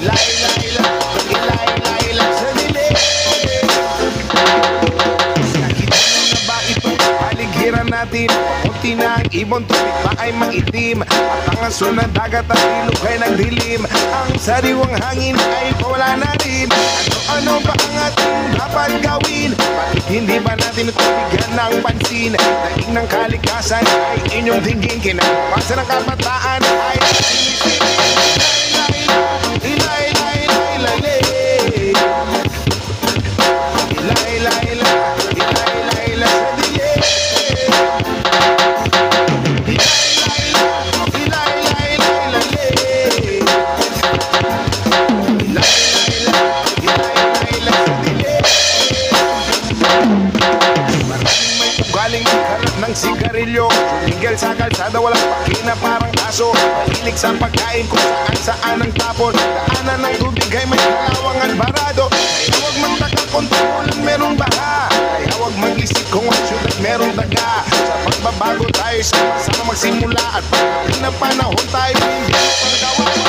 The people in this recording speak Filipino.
Ilay-layla, ilay-layla sa dilim. Nakita mo na ba ito? Paligiran natin. Kunti na ang ibon, tubig pa ay maitim. At ang aso ng dagat at ilog ay nagdilim. Ang sariwang hangin ay wala na rin. Ano ba ang ating dapat gawin? Bakit hindi ba natin ito bigyan ng pansin? Daing ng kalikasan ay inyong tingin. Kinabukasan ng kabataan ay ng sigarilyo, tinggal sa kalsada, walang pakina parang aso. Mahilig sa pagkain kung saan ang tapon. Daanan ng tubig ay may kalawangan barado. Kaya huwag magtaka kung tumulan merong baha. Kaya huwag mag-isip kung ang syudad merong daga. Sa pagbabago tayo sama-sama magsimula. At pagdating ng panahon tayo hindi magagawa.